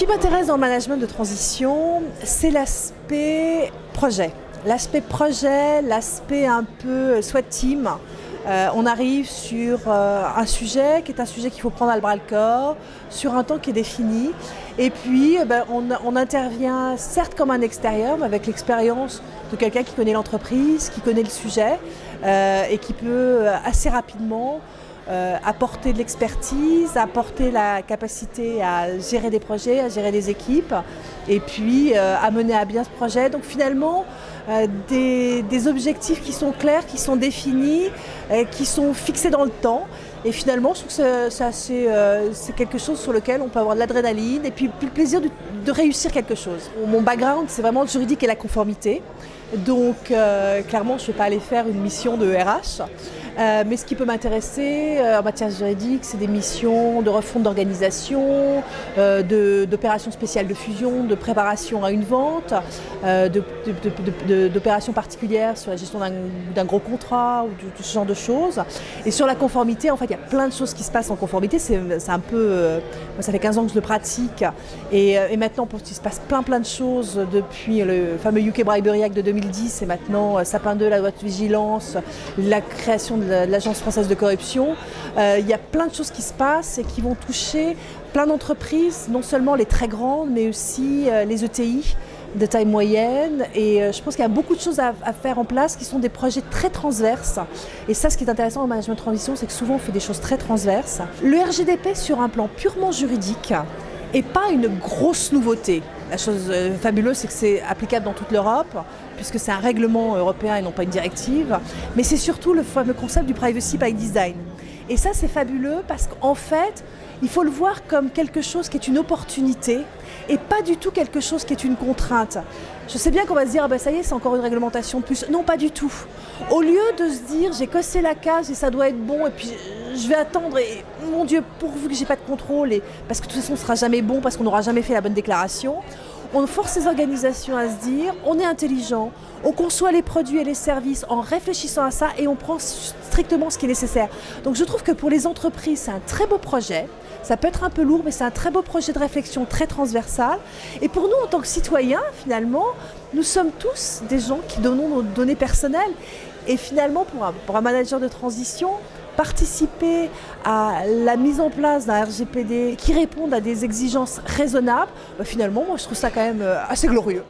Ce qui m'intéresse dans le management de transition, c'est l'aspect projet. L'aspect un peu SWAT team. On arrive sur un sujet qui est un sujet qu'il faut prendre à le bras-le-corps, sur un temps qui est défini. Et puis, on intervient certes comme un extérieur, mais avec l'expérience de quelqu'un qui connaît l'entreprise, qui connaît le sujet et qui peut assez rapidement apporter de l'expertise, apporter la capacité à gérer des projets, à gérer des équipes et puis à mener à bien ce projet. Donc finalement, des objectifs qui sont clairs, qui sont définis, qui sont fixés dans le temps. Et finalement, je trouve que c'est quelque chose sur lequel on peut avoir de l'adrénaline et puis le plaisir de réussir quelque chose. Mon background, c'est vraiment le juridique et la conformité. Donc, clairement, je ne vais pas aller faire une mission de RH. Mais ce qui peut m'intéresser en matière juridique, c'est des missions de refonte d'organisation, d'opérations spéciales de fusion, de préparation à une vente, d'opérations particulières sur la gestion d'un gros contrat ou de ce genre de choses. Et sur la conformité, en fait, il y a plein de choses qui se passent en conformité. C'est un peu, moi, ça fait 15 ans que je le pratique. Et maintenant, il se passe plein de choses depuis le fameux UK Bribery Act de 2010 et maintenant Sapin 2, la loi de vigilance, la création de l'Agence française de corruption. Il y a plein de choses qui se passent et qui vont toucher plein d'entreprises, non seulement les très grandes, mais aussi les ETI de taille moyenne. Et je pense qu'il y a beaucoup de choses à faire en place qui sont des projets très transverses. Et ça, ce qui est intéressant en management de transition, c'est que souvent on fait des choses très transverses. Le RGDP, sur un plan purement juridique, n'est pas une grosse nouveauté. La chose fabuleuse, c'est que c'est applicable dans toute l'Europe, puisque c'est un règlement européen et non pas une directive. Mais c'est surtout le fameux concept du privacy by design. Et ça, c'est fabuleux parce qu'en fait, il faut le voir comme quelque chose qui est une opportunité et pas du tout quelque chose qui est une contrainte. Je sais bien qu'on va se dire, ça y est, c'est encore une réglementation de plus. Non, pas du tout. Au lieu de se dire, j'ai coché la case et ça doit être bon, et puis je vais attendre, et mon Dieu, pourvu que j'ai pas de contrôle, parce que de toute façon, ce sera jamais bon, parce qu'on n'aura jamais fait la bonne déclaration. On force ces organisations à se dire, on est intelligent, on conçoit les produits et les services en réfléchissant à ça et on prend strictement ce qui est nécessaire. Donc je trouve que pour les entreprises, c'est un très beau projet. Ça peut être un peu lourd, mais c'est un très beau projet de réflexion très transversal. Et pour nous, en tant que citoyens, finalement, nous sommes tous des gens qui donnons nos données personnelles. Et finalement, pour un manager de transition, participer à la mise en place d'un RGPD qui réponde à des exigences raisonnables, finalement, moi, je trouve ça quand même assez glorieux.